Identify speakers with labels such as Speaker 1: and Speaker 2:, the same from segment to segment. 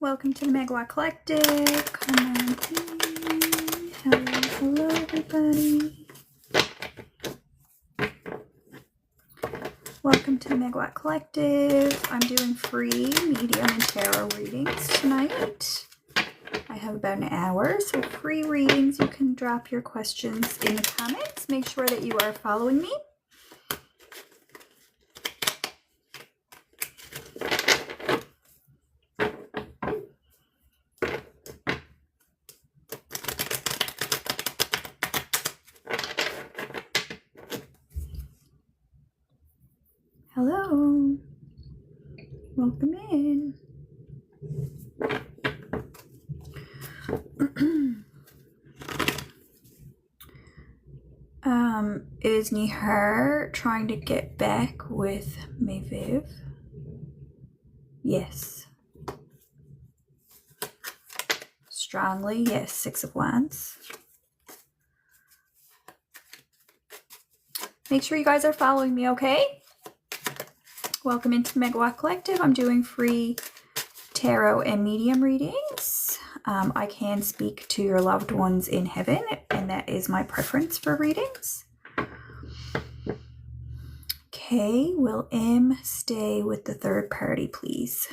Speaker 1: Welcome to the Megawatt Collective. Come on in. Hello, everybody. Welcome to the Megawatt Collective. I'm doing free, medium, and tarot readings tonight. I have about an hour, so free readings. You can drop your questions in the comments. Make sure that you are following me. Hello. Welcome in. Is Nihar trying to get back with Mayviv? Yes. Strongly, yes. 6 of Wands. Make sure you guys are following me, okay? Welcome into the Megawatt Collective. I'm doing free tarot and medium readings. I can speak to your loved ones in heaven, and that is my preference for readings. Okay, will M stay with the third party, please?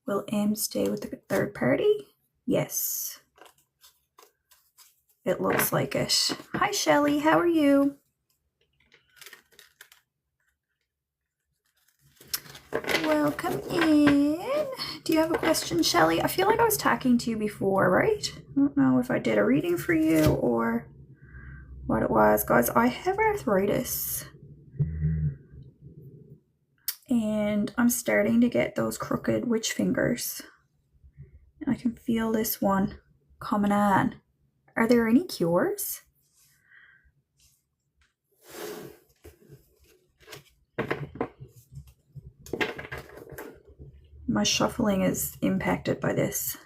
Speaker 1: Will M stay with the third party? Yes. It looks like it. Hi, Shelly. How are you? Welcome in. Do you have a question, Shelly? I feel like I was talking to you before, right? I don't know if I did a reading for you or what it was. Guys, I have arthritis. And I'm starting to get those crooked witch fingers. I can feel this one coming on. Are there any cures? My shuffling is impacted by this.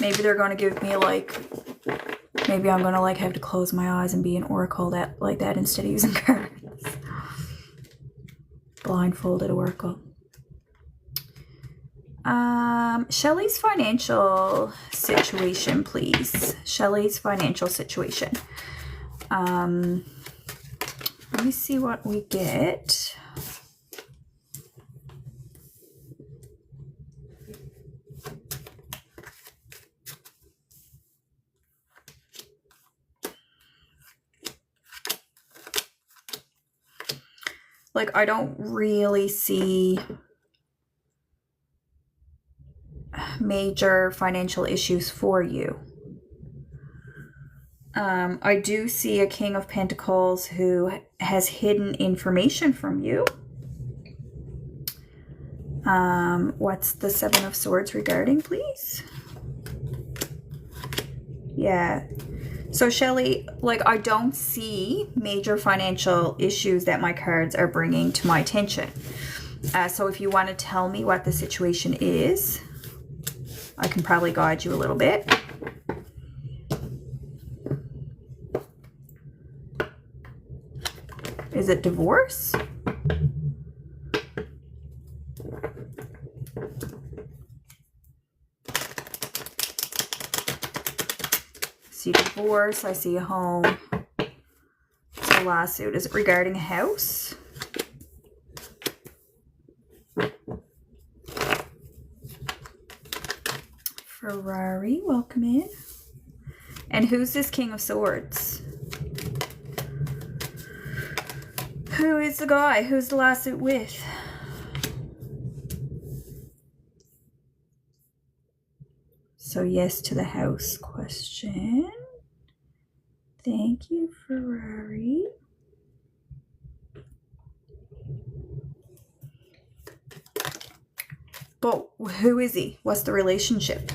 Speaker 1: Maybe they're going to give me maybe I'm going to have to close my eyes and be an oracle like that instead of using cards. Blindfolded oracle. Shelly's financial situation, please. Shelly's financial situation. Let me see what we get. I don't really see major financial issues for you. I do see a King of Pentacles who has hidden information from you. What's the 7 of Swords regarding, please? Yeah. So, Shelly, I don't see major financial issues that my cards are bringing to my attention. So if you want to tell me what the situation is, I can probably guide you a little bit. Is it divorce? I see divorce. I see a home. It's a lawsuit. Is it regarding a house? Ferrari, welcome in. And who's this King of Swords? Who is the guy? Who's the lawsuit with? So yes to the house question. Thank you, Ferrari. But who is he? What's the relationship?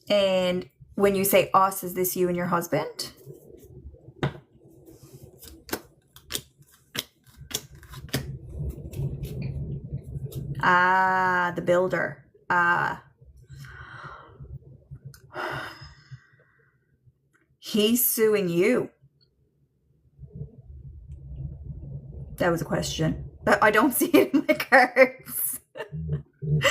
Speaker 1: And when you say us, is this you and your husband? Ah, the builder. He's suing you. That was a question. I don't see it in my cards.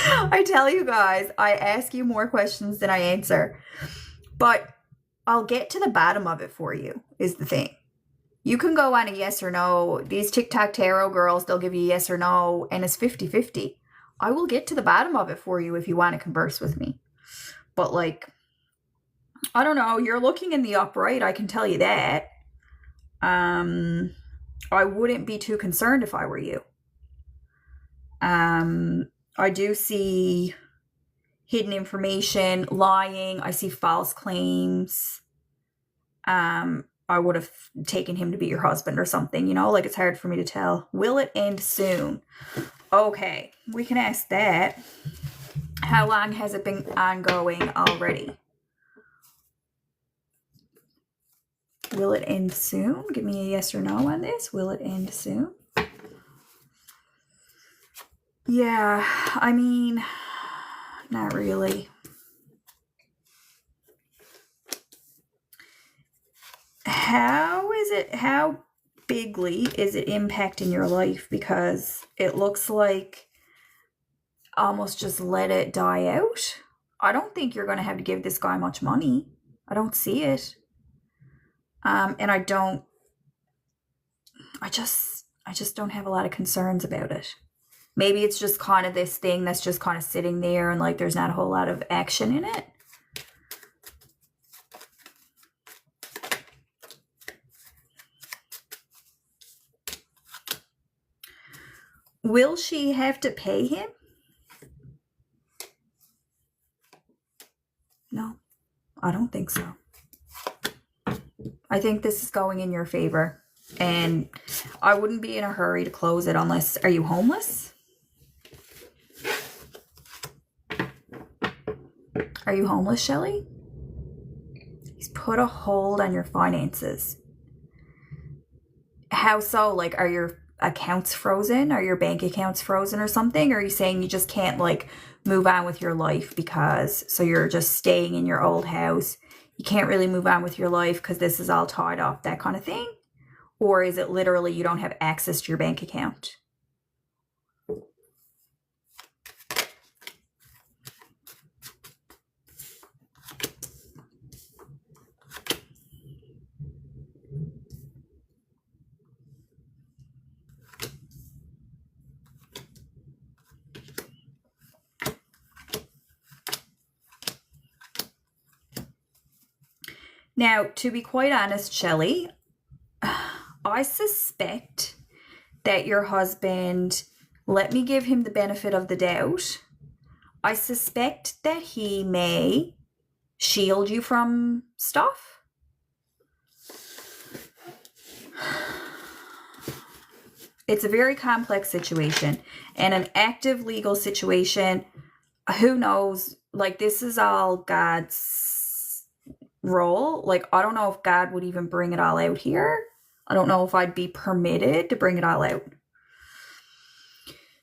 Speaker 1: I tell you guys, I ask you more questions than I answer. But I'll get to the bottom of it for you, is the thing. You can go on a yes or no. These TikTok tarot girls, they'll give you yes or no, and it's 50-50. I will get to the bottom of it for you if you want to converse with me. But like, I don't know, you're looking in the upright, I can tell you that. I wouldn't be too concerned if I were you. I do see hidden information, lying. I see false claims. I would have taken him to be your husband or something, you know, like it's hard for me to tell. Will it end soon? Okay, we can ask that. How long has it been ongoing already? Will it end soon? Give me a yes or no on this. Will it end soon? Yeah, I mean, not really. How bigly is it impacting your life? Because it looks like almost just let it die out. I don't think you're going to have to give this guy much money. I don't see it. And I just don't have a lot of concerns about it. Maybe it's just kind of this thing that's just kind of sitting there and like there's not a whole lot of action in it. Will she have to pay him? No, I don't think so. I think this is going in your favor. And I wouldn't be in a hurry to close it unless... Are you homeless? Are you homeless, Shelley? He's put a hold on your finances. How so? Like, are your accounts frozen? Are your bank accounts frozen or something? Or are you saying you just can't like move on with your life because, so you're just staying in your old house? You can't really move on with your life because this is all tied up, that kind of thing? Or is it literally you don't have access to your bank account? Now, to be quite honest, Shelley, I suspect that your husband, let me give him the benefit of the doubt. I suspect that he may shield you from stuff. It's a very complex situation and an active legal situation. Who knows? Like, this is all God's role. Like, I don't know if God would even bring it all out here. I don't know if I'd be permitted to bring it all out.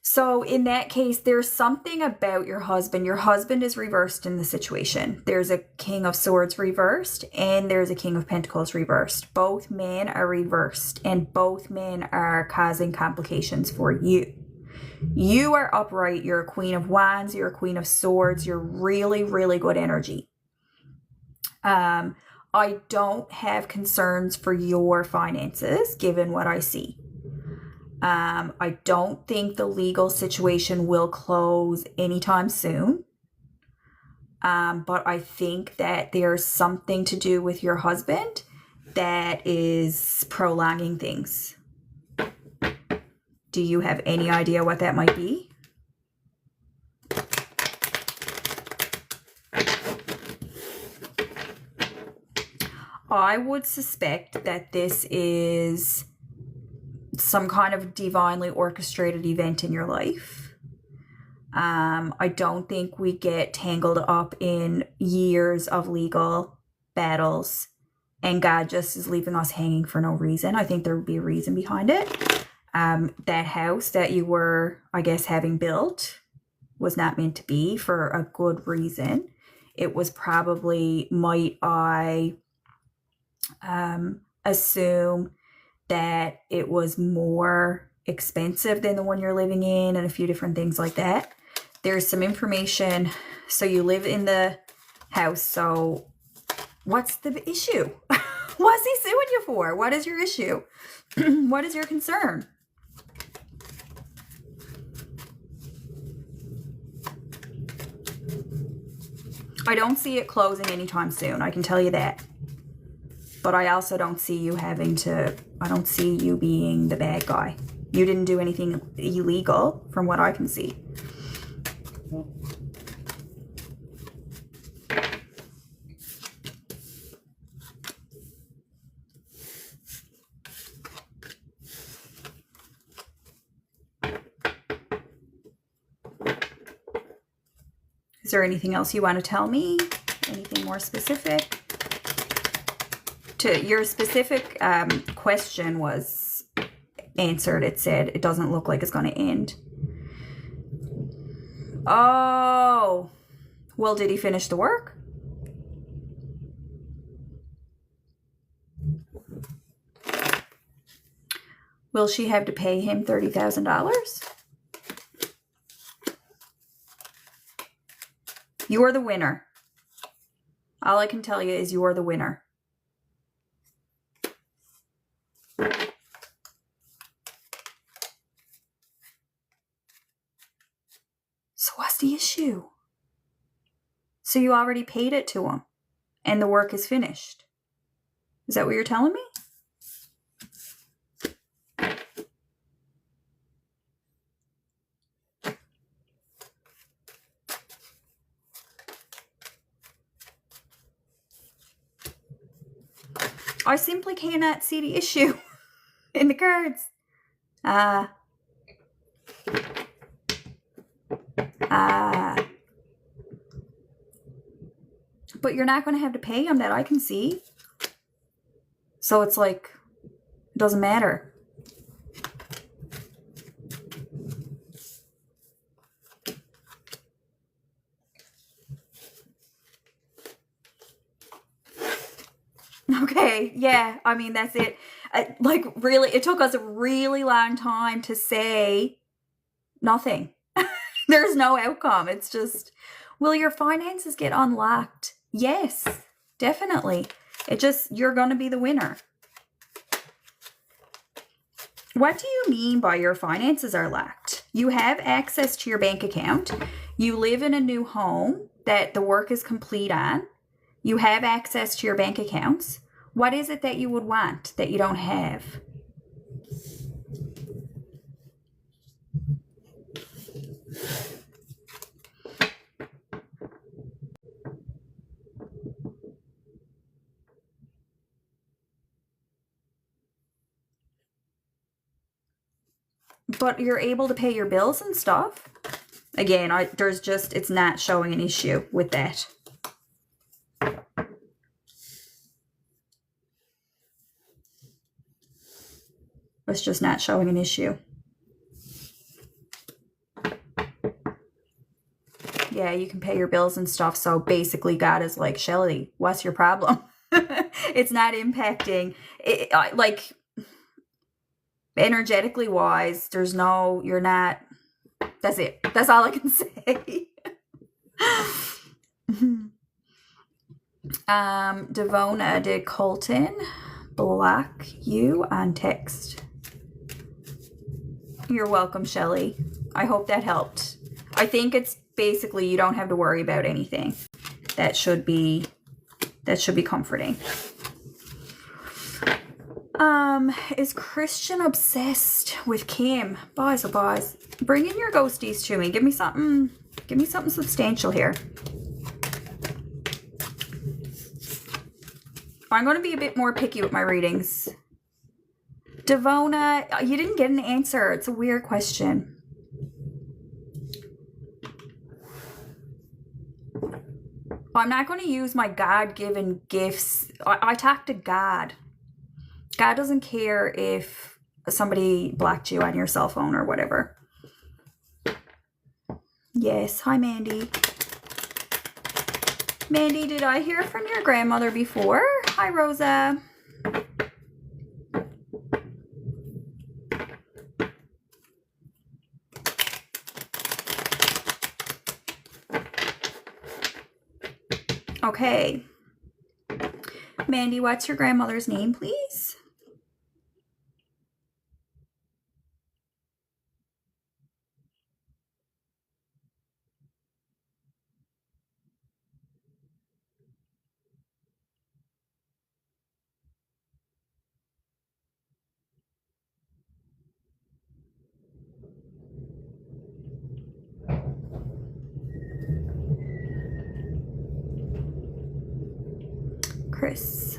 Speaker 1: So in that case, there's something about your husband. Your husband is reversed in the situation. There's a King of Swords reversed and there's a King of Pentacles reversed. Both men are reversed and both men are causing complications for you. You are upright. You're a Queen of Wands. You're a Queen of Swords. You're really, really good energy. I don't have concerns for your finances, given what I see. I don't think the legal situation will close anytime soon. But I think that there's something to do with your husband that is prolonging things. Do you have any idea what that might be? I would suspect that this is some kind of divinely orchestrated event in your life. I don't think we get tangled up in years of legal battles and God just is leaving us hanging for no reason. I think there would be a reason behind it. That house that you were, I guess, having built, was not meant to be for a good reason. It was probably, might I assume that it was more expensive than the one you're living in and a few different things like that. There's some information. So you live in the house. So what's the issue? What's he suing you for? What is your issue? What is your concern? I don't see it closing anytime soon. I can tell you that. But I also don't see you having to, I don't see you being the bad guy. You didn't do anything illegal from what I can see. Is there anything else you want to tell me? Anything more specific? To your specific question was answered. It said it doesn't look like it's going to end. Oh, well, did he finish the work? Will she have to pay him $30,000? You are the winner. All I can tell you is you are the winner. So what's the issue? So you already paid it to him and the work is finished. Is that what you're telling me? I simply cannot see the issue in the cards. But you're not going to have to pay him that I can see. So it's like, it doesn't matter. Okay, yeah, I mean, that's it. Like, really, it took us a really long time to say nothing. There's no outcome. It's just, will your finances get unlocked? Yes, definitely. It just, you're going to be the winner. What do you mean by your finances are locked? You have access to your bank account. You live in a new home that the work is complete on. You have access to your bank accounts. What is it that you would want that you don't have? But you're able to pay your bills and stuff. Again, there's just, it's not showing an issue with that. It's just not showing an issue. Yeah, you can pay your bills and stuff. So basically God is like, Shelly, what's your problem? It's not impacting it, like energetically wise. There's no, you're not, that's it. That's all I can say. Devona, did Colton block you on text? You're welcome, Shelly. I hope that helped. I think it's basically you don't have to worry about anything. That should be comforting. Is Christian obsessed with Kim? Boys, oh boys. Bring in your ghosties to me. Give me something substantial here. I'm going to be a bit more picky with my readings. Devona, you didn't get an answer. It's a weird question. I'm not going to use my God-given gifts. I talk to God. God doesn't care if somebody blocked you on your cell phone or whatever. Yes. Hi, Mandy. Mandy, did I hear from your grandmother before? Hi, Rosa. Okay. Mandy, what's your grandmother's name, please? Chris.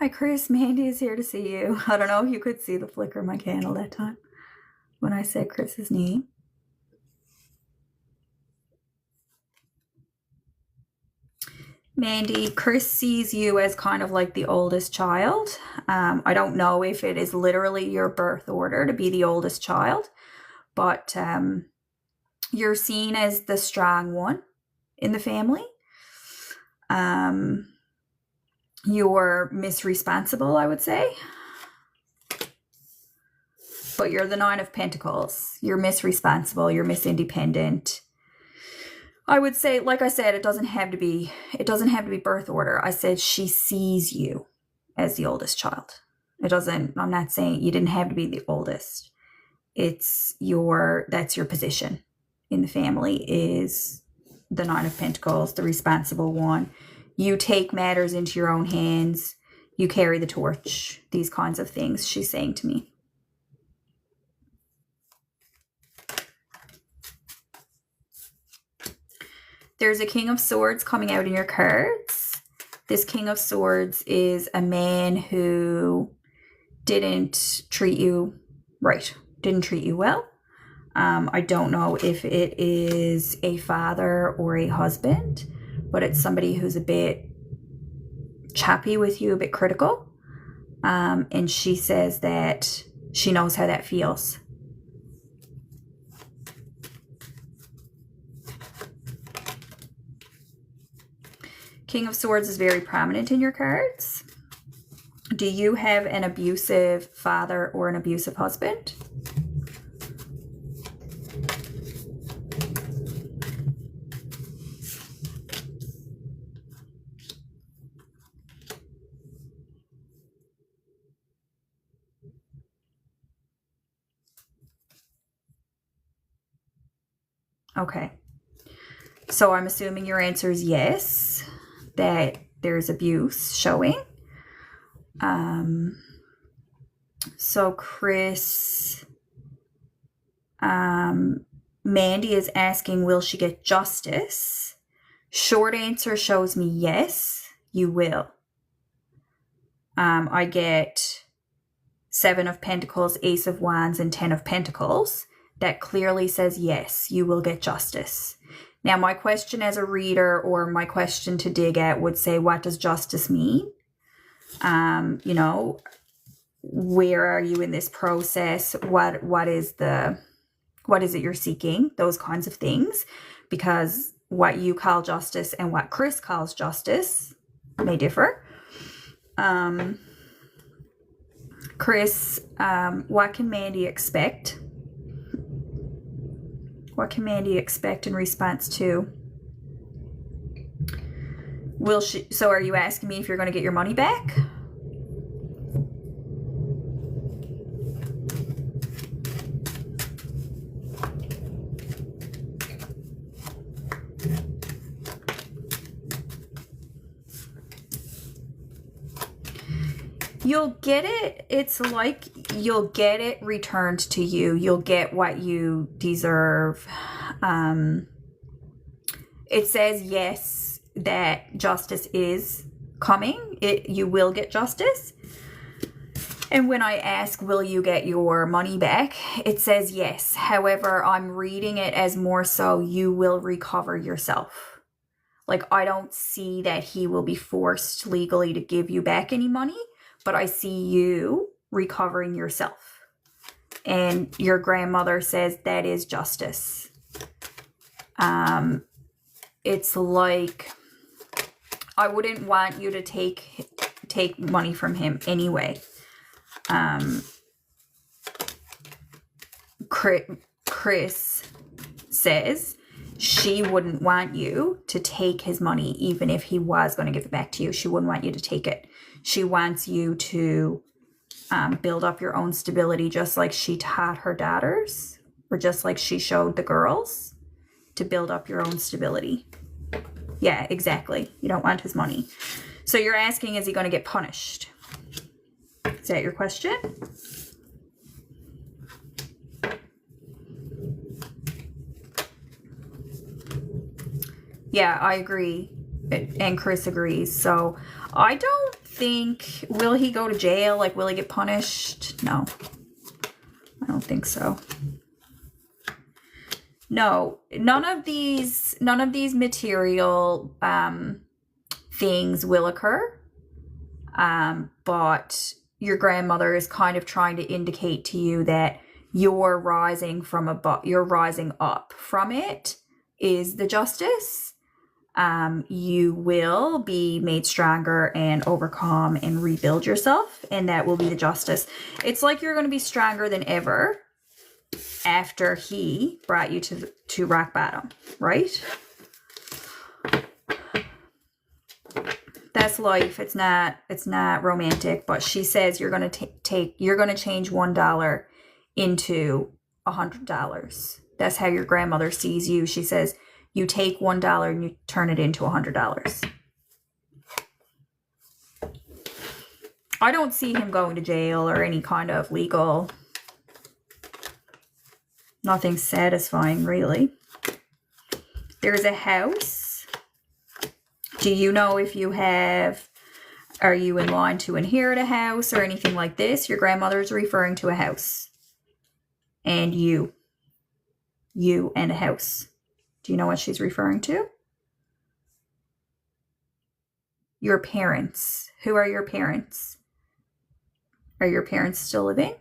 Speaker 1: Hi, Chris. Mandy is here to see you. I don't know if you could see the flicker of my candle that time when I said Chris's name. Mandy, Chris sees you as kind of like the oldest child. I don't know if it is literally your birth order to be the oldest child, but you're seen as the strong one in the family. You're misresponsible, I would say. But you're the Nine of Pentacles. You're misresponsible. You're misindependent. I would say, like I said, it doesn't have to be birth order. I said she sees you as the oldest child. I'm not saying you didn't have to be the oldest. That's your position in the family, is the Nine of Pentacles, the responsible one. You take matters into your own hands. You carry the torch. These kinds of things she's saying to me. There's a King of Swords coming out in your cards. This King of Swords is a man who didn't treat you right, didn't treat you well. I don't know if it is a father or a husband, but it's somebody who's a bit choppy with you, a bit critical. And she says that she knows how that feels. King of Swords is very prominent in your cards. Do you have an abusive father or an abusive husband? Okay. So I'm assuming your answer is yes, that there's abuse showing. So Chris, Mandy is asking, will she get justice? Short answer shows me yes, you will. I get 7 of Pentacles, Ace of Wands, and 10 of Pentacles. That clearly says yes, you will get justice. Now, my question as a reader, or my question to dig at, would say, what does justice mean? You know, where are you in this process? What is it you're seeking? Those kinds of things. Because what you call justice and what Chris calls justice may differ. Chris, what can Mandy expect? What can Mandy expect in response to? Will she? So are you asking me if you're going to get your money back? You'll get it. It's like you'll get it returned to you. You'll get what you deserve. It says yes, that justice is coming. You will get justice. And when I ask, will you get your money back? It says yes. However, I'm reading it as more so you will recover yourself. Like, I don't see that he will be forced legally to give you back any money, but I see you recovering yourself. And your grandmother says that is justice. It's like, I wouldn't want you to take money from him anyway. Chris says she wouldn't want you to take his money, even if he was going to give it back to you. She wouldn't want you to take it. She wants you to build up your own stability, just like she taught her daughters, or just like she showed the girls, to build up your own stability. Yeah, exactly. You don't want his money. So you're asking, is he going to get punished? Is that your question? Yeah, I agree. And Chris agrees. So I don't think, will he go to jail? Like, will he get punished? No, I don't think so. No, none of these material things will occur. But your grandmother is kind of trying to indicate to you that you're rising up from it is the justice. You will be made stronger and overcome and rebuild yourself, and that will be the justice. It's like you're going to be stronger than ever after he brought you to rock bottom, right? That's life. It's not romantic, but she says you're going to change $1 into $100. That's how your grandmother sees you. She says you take $1 and you turn it into $100. I don't see him going to jail or any kind of legal. Nothing satisfying, really. There's a house. Do you know if you are you in line to inherit a house or anything like this? Your grandmother is referring to a house. And you and a house. Do you know what she's referring to? Your parents. Who are your parents? Are your parents still living?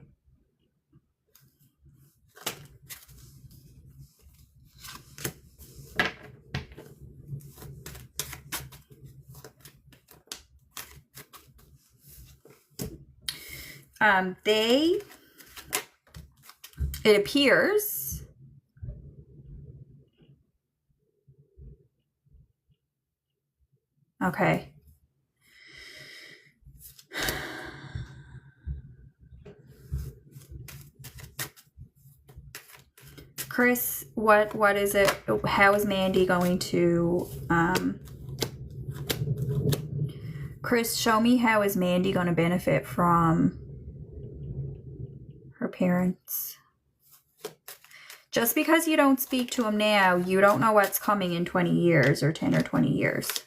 Speaker 1: It appears okay. Chris, what is it? How is Mandy going to Chris, show me how is Mandy going to benefit from her parents? Just because you don't speak to him now, you don't know what's coming in 20 years or 10 or 20 years.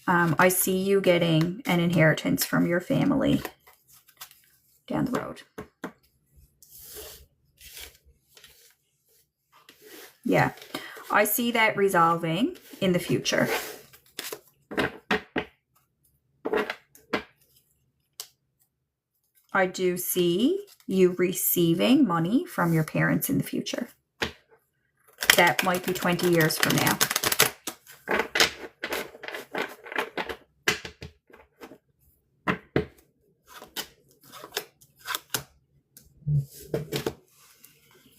Speaker 1: I see you getting an inheritance from your family down the road. Yeah, I see that resolving in the future. I do see you receiving money from your parents in the future. That might be 20 years from now.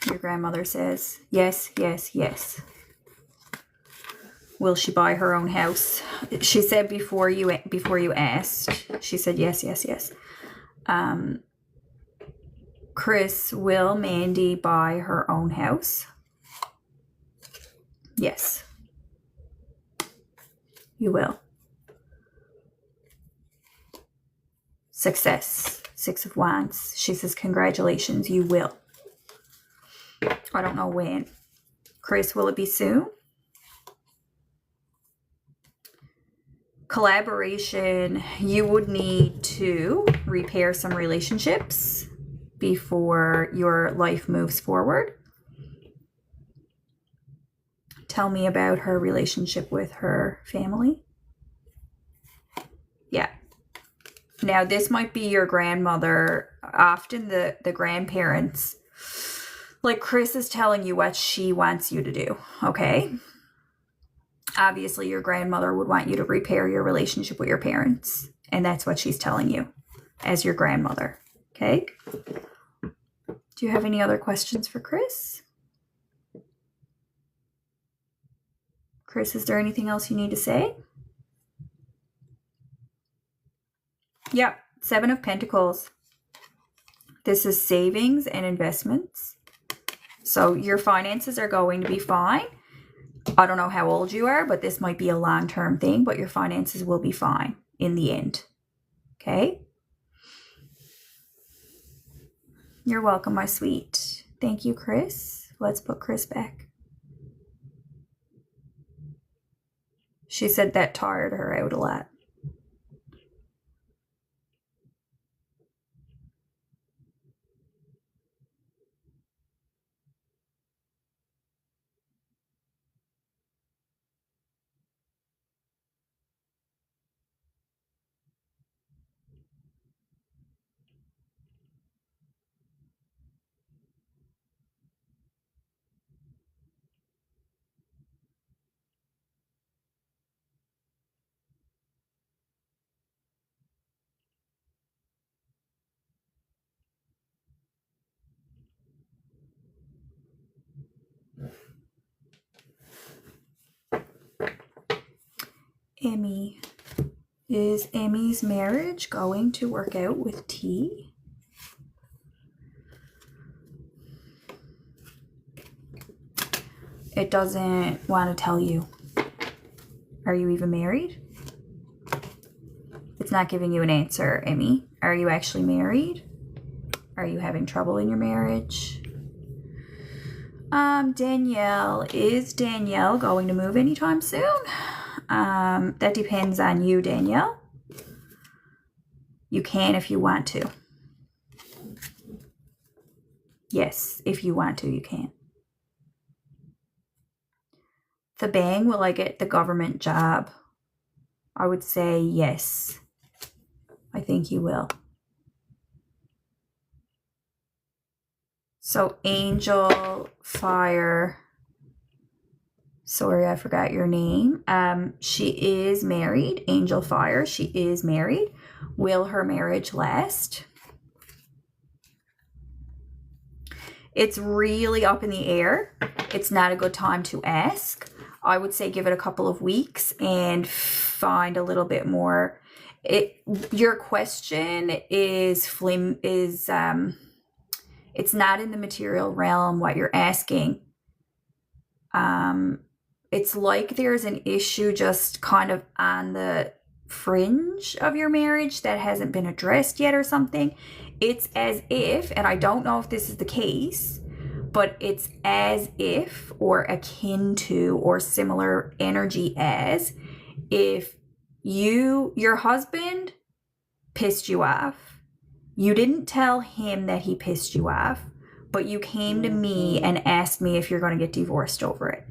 Speaker 1: Your grandmother says, yes, yes, yes. Will she buy her own house? She said before you asked, she said yes, yes, yes. Chris, will Mandy buy her own house? Yes. You will. Success. 6 of Wands. She says, congratulations, you will. I don't know when. Chris, will it be soon? Collaboration. You would need to repair some relationships before your life moves forward. Tell me about her relationship with her family. Yeah. Now, this might be your grandmother. Often the grandparents, like Chris is telling you what she wants you to do, okay? Obviously, your grandmother would want you to repair your relationship with your parents. And that's what she's telling you as your grandmother, okay? Do you have any other questions for Chris? Chris, is there anything else you need to say? Yep, 7 of Pentacles. This is savings and investments. So your finances are going to be fine. I don't know how old you are, but this might be a long-term thing, but your finances will be fine in the end. Okay? You're welcome, my sweet. Thank you, Chris. Let's put Chris back. She said that tired her out a lot. Emmy. Is Emmy's marriage going to work out with T? It doesn't want to tell you. Are you even married? It's not giving you an answer, Emmy. Are you actually married? Are you having trouble in your marriage? Danielle. Is Danielle going to move anytime soon? That depends on you, Danielle. You can if you want to. Yes, if you want to, you can. The bang, will I get the government job? I would say yes. I think you will. So Angel, Fire. Sorry, I forgot your name. She is married. Angel Fire, she is married. Will her marriage last? It's really up in the air. It's not a good time to ask. I would say give it a couple of weeks and find a little bit more. Your question is it's not in the material realm what you're asking. It's like there's an issue just kind of on the fringe of your marriage that hasn't been addressed yet or something. It's as if, and I don't know if this is the case, but it's as if, or akin to, or similar energy as if your husband pissed you off. You didn't tell him that he pissed you off, but you came to me and asked me if you're going to get divorced over it.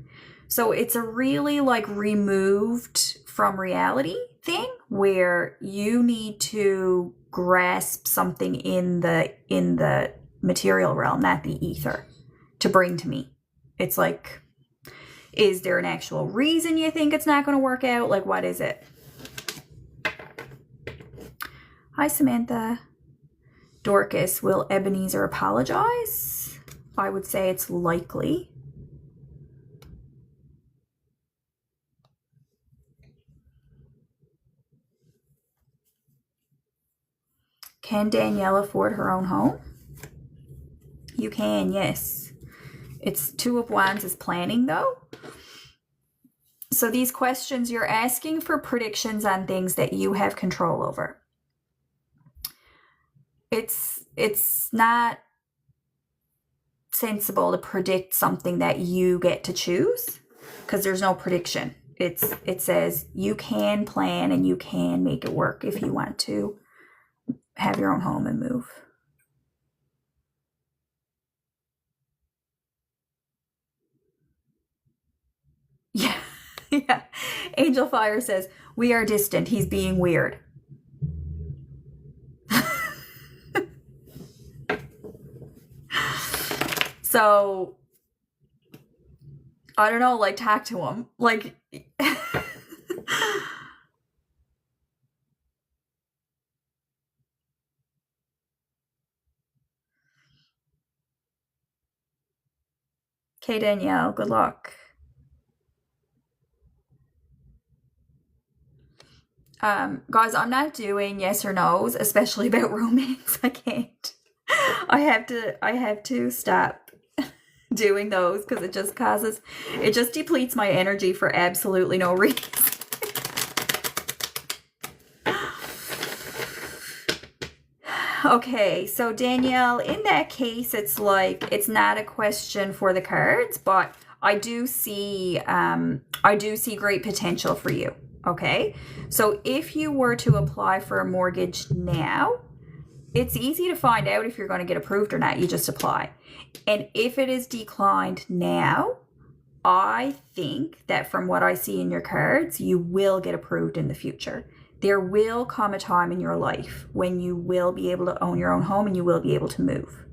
Speaker 1: So it's a really like removed from reality thing where you need to grasp something in the material realm, not the ether, to bring to me. It's like, is there an actual reason you think it's not going to work out? Like, what is it? Hi, Samantha. Dorcas, will Ebenezer apologize? I would say it's likely. Can Danielle afford her own home? You can, yes. It's 2 of Wands is planning, though. So these questions, you're asking for predictions on things that you have control over. It's not sensible to predict something that you get to choose because there's no prediction. It says you can plan and you can make it work if you want to have your own home and move. Yeah. Yeah. Angel Fire says, we are distant. He's being weird. So, I don't know, like, talk to him. Like, okay, Danielle, good luck. Guys, I'm not doing yes or no's, especially about romance. I can't. I have to stop doing those because it just depletes my energy for absolutely no reason. Okay, so Danielle, in that case, it's like, it's not a question for the cards, but I do see great potential for you. Okay, so if you were to apply for a mortgage now, it's easy to find out if you're going to get approved or not. You just apply. And if it is declined now, I think that from what I see in your cards, you will get approved in the future. There will come a time in your life when you will be able to own your own home and you will be able to move.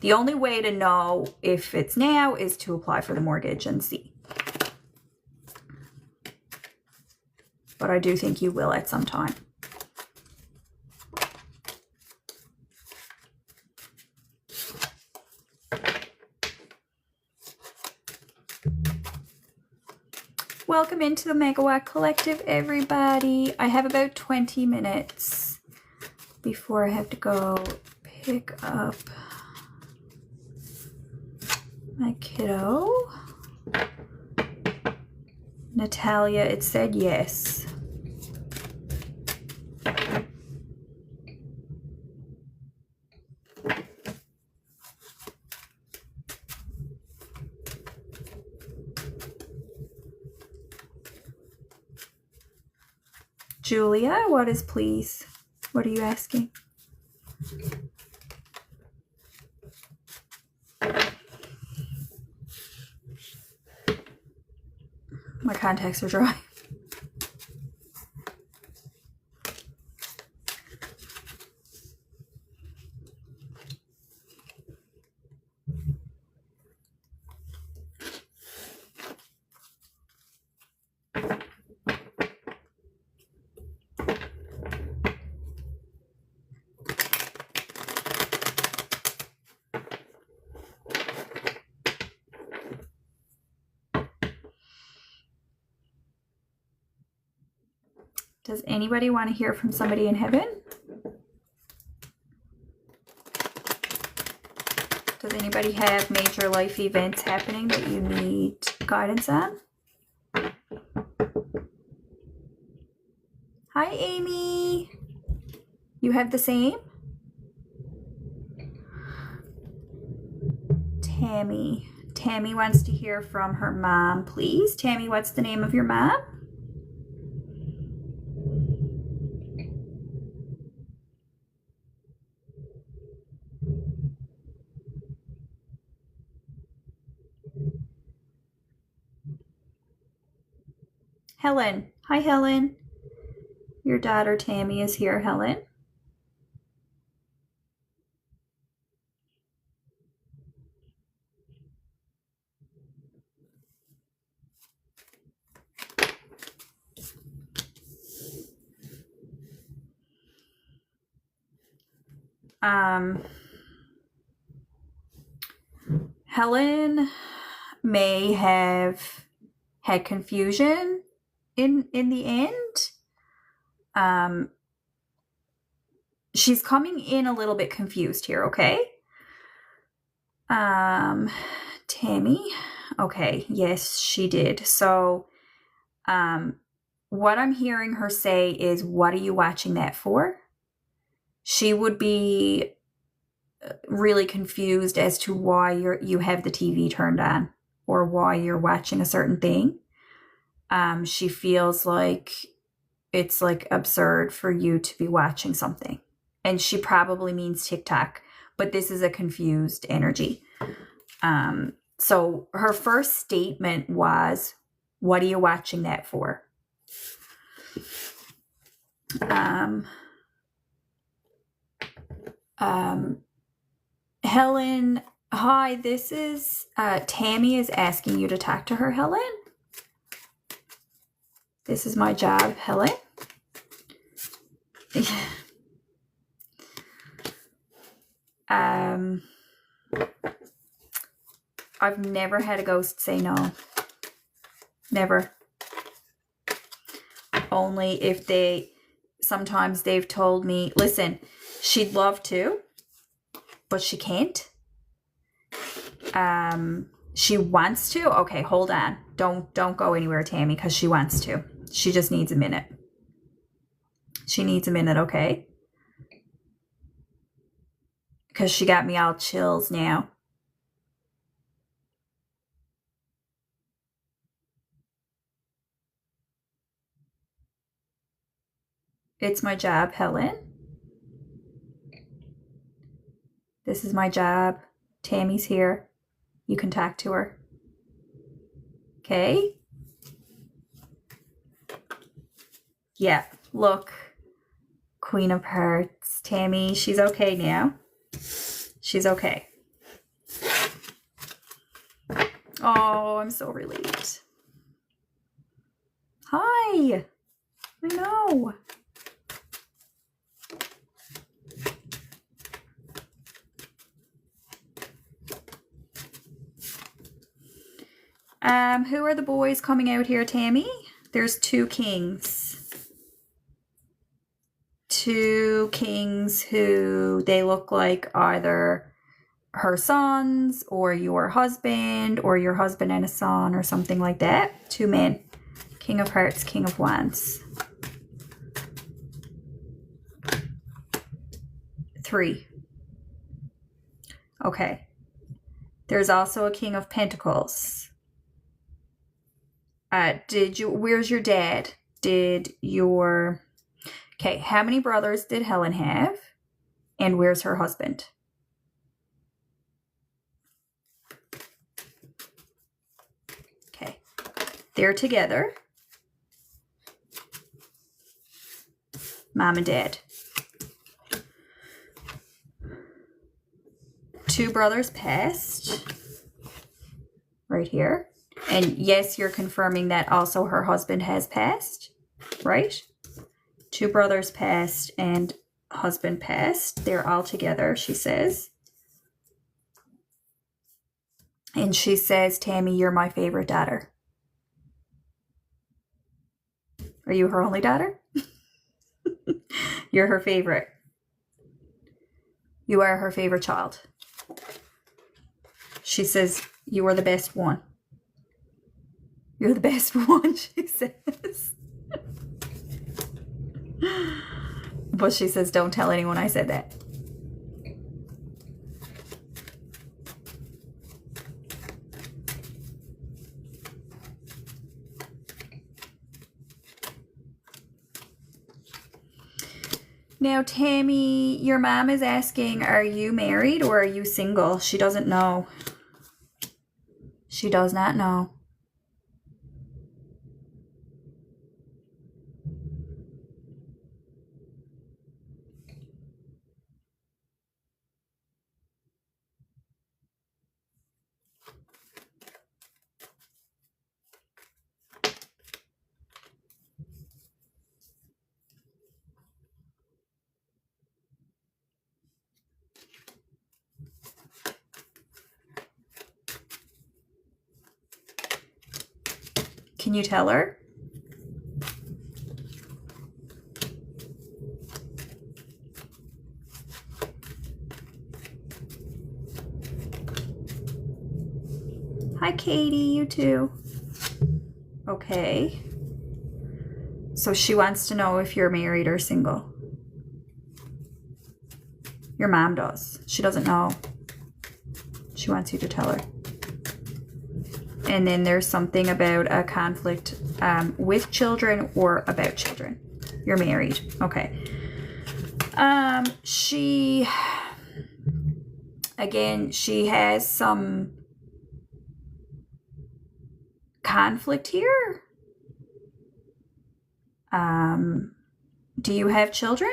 Speaker 1: The only way to know if it's now is to apply for the mortgage and see. But I do think you will at some time. Welcome into the Megawatt Collective, everybody. I have about 20 minutes before I have to go pick up my kiddo. Natalia, it said yes. Julia, what is please? What are you asking? My contacts are dry. Does anybody want to hear from somebody in heaven? Does anybody have major life events happening that you need guidance on? Hi, Amy. You have the same? Tammy. Tammy wants to hear from her mom, please. Tammy, what's the name of your mom? Helen. Hi, Helen. Your daughter Tammy is here, Helen. Helen may have had confusion in the end. She's coming in a little bit confused here, okay? Tammy, okay, yes, she did. So, what I'm hearing her say is, what are you watching that for? She would be really confused as to why you have the TV turned on or why you're watching a certain thing. She feels like it's like absurd for you to be watching something. And she probably means TikTok, but this is a confused energy. So her first statement was, what are you watching that for? Helen Hi, this is Tammy is asking you to talk to her, Helen. This is my job, Helen. I've never had a ghost say no. Never. Only if sometimes they've told me, listen, she'd love to, but she can't. She wants to. Okay, hold on. Don't go anywhere, Tammy, because she wants to. She just needs a minute. She needs a minute, okay? Because she got me all chills now. It's my job, Helen. This is my job. Tammy's here. You can talk to her. Okay? Yeah, look. Queen of Hearts. Tammy, she's okay now. She's okay. Oh, I'm so relieved. Hi. I know. Who are the boys coming out here, Tammy? There's 2 kings. 2 kings who they look like either her sons or your husband and a son or something like that. 2 men. King of Hearts, King of Wands. 3. Okay. There's also a King of Pentacles. Where's your dad? Okay, how many brothers did Helen have? And where's her husband? Okay, they're together. Mom and dad. 2 brothers passed. Right here. And yes, you're confirming that also her husband has passed, right? 2 brothers passed and husband passed. They're all together, she says. And she says, Tammy, you're my favorite daughter. Are you her only daughter? You're her favorite. You are her favorite child. She says, you are the best one. You're the best one, she says. But she says, don't tell anyone I said that. Now, Tammy, your mom is asking, are you married or are you single? She doesn't know. She does not know. Can you tell her? Hi, Katie, you too. Okay. So she wants to know if you're married or single. Your mom does. She doesn't know. She wants you to tell her. And then there's something about a conflict with children or about children. You're married. Okay. She has some conflict here. Do you have children?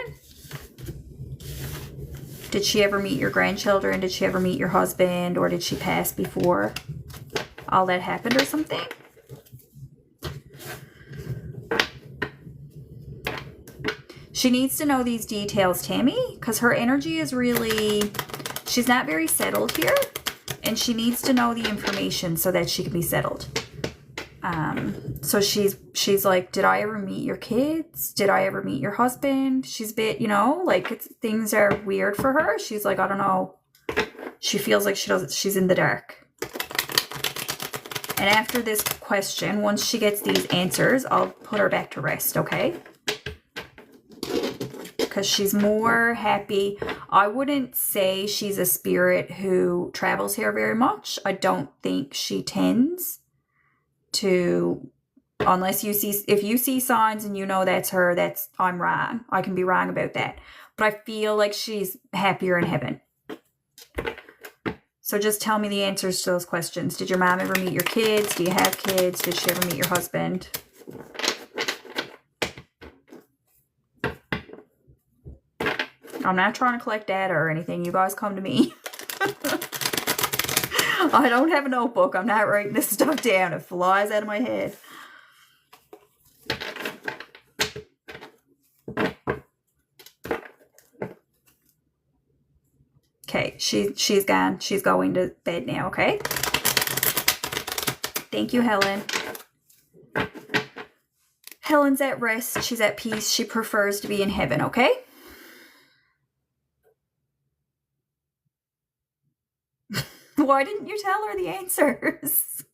Speaker 1: Did she ever meet your grandchildren? Did she ever meet your husband? Or did she pass before all that happened or something? She needs to know these details, Tammy, because her energy is really, she's not very settled here, and she needs to know the information so that she can be settled. So she's like, did I ever meet your kids? Did I ever meet your husband? She's a bit, you know, like things are weird for her. She's like, I don't know. She feels like she's in the dark. And after this question, once she gets these answers, I'll put her back to rest, okay? Because she's more happy. I wouldn't say she's a spirit who travels here very much. I don't think she tends to, unless you see, if you see signs and you know that's her, I'm wrong. I can be wrong about that. But I feel like she's happier in heaven. So just tell me the answers to those questions. Did your mom ever meet your kids? Do you have kids? Did she ever meet your husband? I'm not trying to collect data or anything. You guys come to me. I don't have a notebook. I'm not writing this stuff down. It flies out of my head. Okay, she's gone. She's going to bed now, okay? Thank you, Helen. Helen's at rest. She's at peace. She prefers to be in heaven, okay? Why didn't you tell her the answers?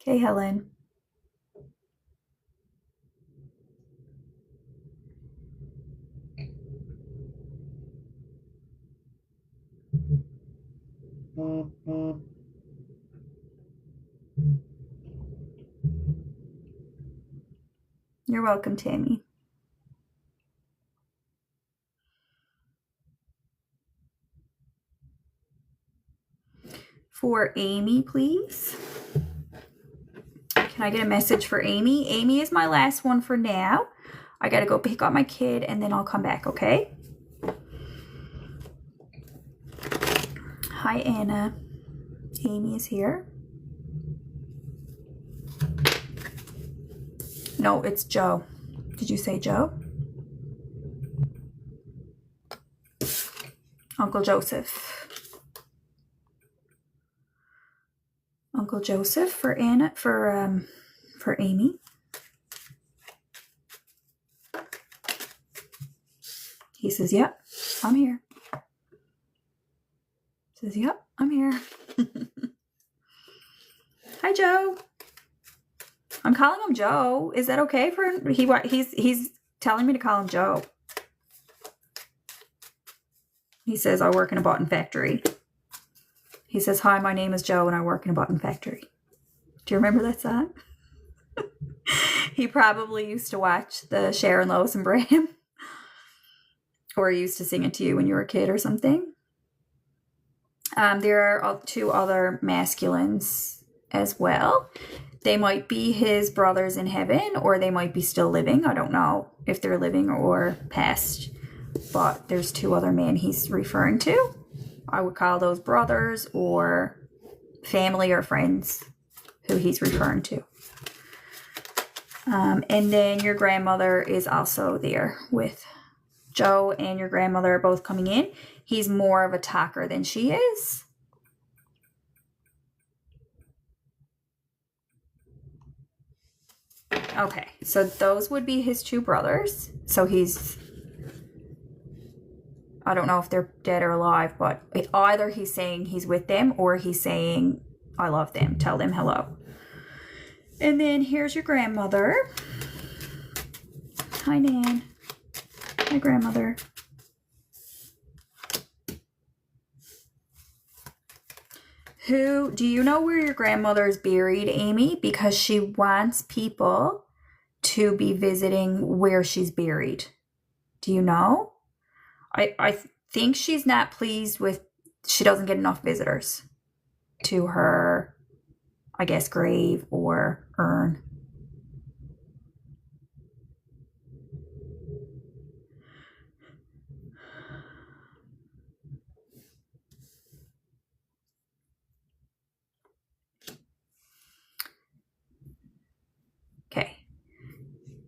Speaker 1: Okay, Helen. You're welcome, Tammy. For Amy, please. Can I get a message for Amy? Amy is my last one for now. I gotta go pick up my kid and then I'll come back, okay? Hi, Anna. Amy is here. No, it's Joe. Did you say Joe? Uncle Joseph. Uncle Joseph for Anna, for Amy. He says, "Yep, I'm here." Says, "Yep, I'm here." Hi, Joe. I'm calling him Joe. Is that okay for him? He's telling me to call him Joe. He says, "I work in a button factory." He says, "Hi, my name is Joe and I work in a button factory." Do you remember that song? He probably used to watch the Sharon, Lois, and Bram. Or he used to sing it to you when you were a kid or something. There are two other masculines as well. They might be his brothers in heaven, or they might be still living. I don't know if they're living or passed. But there's two other men he's referring to. I would call those brothers or family or friends who he's referring to. And then your grandmother is also there with Joe, and your grandmother are both coming in. He's more of a talker than she is. Okay, so those would be his two brothers. So I don't know if they're dead or alive, but either he's saying he's with them or he's saying, "I love them, tell them hello." And then here's your grandmother. Hi, Nan. Hi, grandmother. Do you know where your grandmother is buried, Amy? Because she wants people to be visiting where she's buried. Do you know? I think she's not pleased with, she doesn't get enough visitors to her, I guess, grave or urn.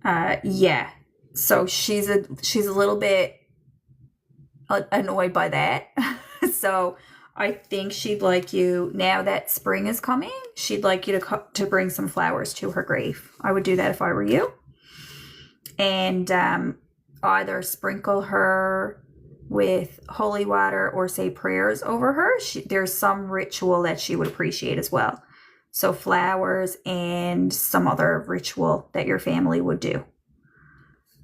Speaker 1: Yeah. So she's a little bit annoyed by that. So I think she'd like you, now that spring is coming, she'd like you to bring some flowers to her grave. I would do that if I were you. And either sprinkle her with holy water or say prayers over her. There's some ritual that she would appreciate as well. So flowers and some other ritual that your family would do,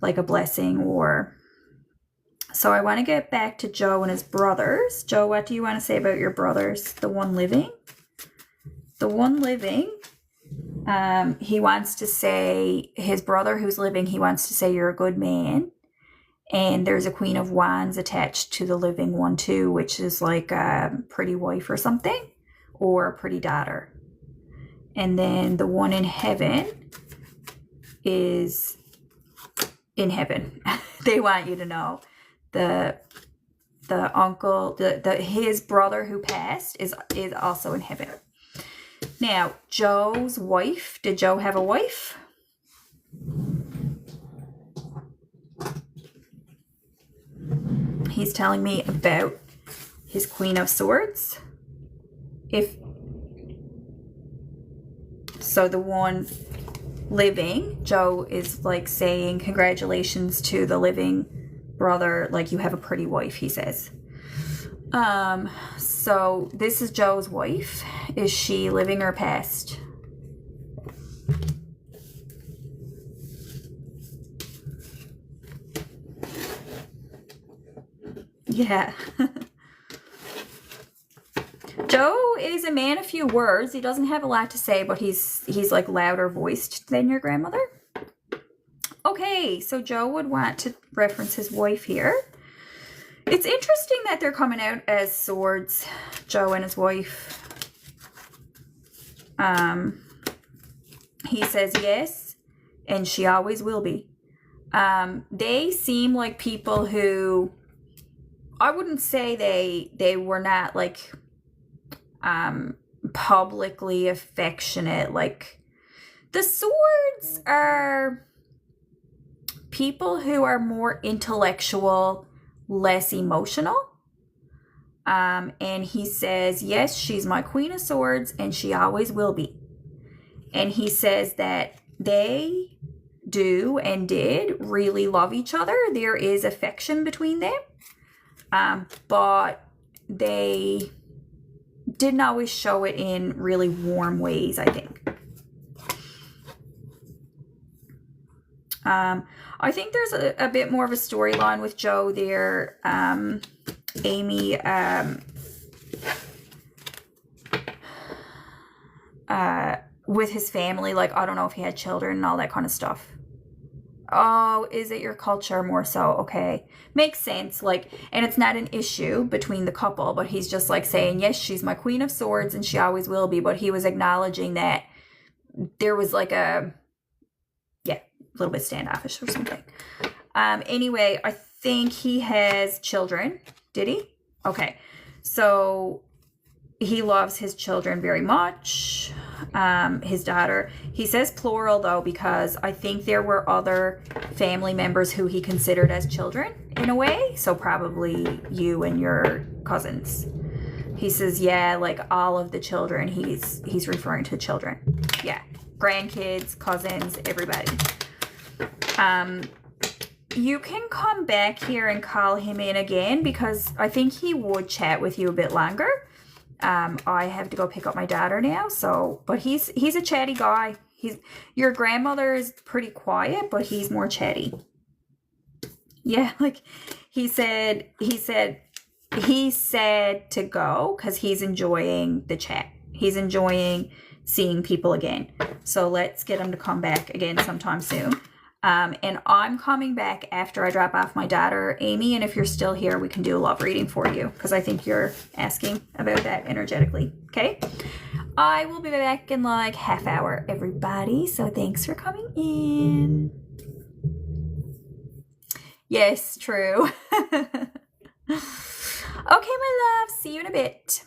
Speaker 1: like a blessing or... So I want to get back to Joe and his brothers. Joe, what do you want to say about your brothers? The one living? The one living, he wants to say, his brother who's living, he wants to say you're a good man. And there's a Queen of Wands attached to the living one too, which is like a pretty wife or something, or a pretty daughter. And then the one in heaven is in heaven. They want you to know. The uncle, his brother who passed is also in heaven. Now, Joe's wife, did Joe have a wife? He's telling me about his Queen of Swords. So the one living, Joe is like saying congratulations to the living brother, like you have a pretty wife, he says. So this is Joe's wife. Is she living or past? Yeah. Joe is a man of few words. He doesn't have a lot to say, but he's like louder voiced than your grandmother. Okay, so Joe would want to reference his wife here. It's interesting that they're coming out as swords, Joe and his wife. He says yes, and she always will be. They seem like people who, I wouldn't say they were not like publicly affectionate. Like the swords are people who are more intellectual, less emotional. And he says, yes, she's my Queen of Swords and she always will be. And he says that they do and did really love each other. There is affection between them. But they didn't always show it in really warm ways, I think. I think there's a bit more of a storyline with Joe there. Amy, with his family, like, I don't know if he had children and all that kind of stuff. Oh, is it your culture more so? Okay. Makes sense. Like, and it's not an issue between the couple, but he's just like saying, yes, she's my Queen of Swords and she always will be. But he was acknowledging that there was like a little bit standoffish or something. Anyway, I think he has children. Did he? Okay. So he loves his children very much. His daughter. He says plural though, because I think there were other family members who he considered as children in a way. So probably you and your cousins. He says, yeah, like all of the children. He's referring to children. Yeah. Grandkids, cousins, everybody. You can come back here and call him in again because I think he would chat with you a bit longer. I have to go pick up my daughter now, so, but he's a chatty guy. Your grandmother is pretty quiet, but he's more chatty. Yeah, like he said to go because he's enjoying the chat. He's enjoying seeing people again. So let's get him to come back again sometime soon. And I'm coming back after I drop off my daughter, Amy. And if you're still here, we can do a love reading for you because I think you're asking about that energetically. Okay. I will be back in like half hour, everybody. So thanks for coming in. Yes, true. Okay, my love. See you in a bit.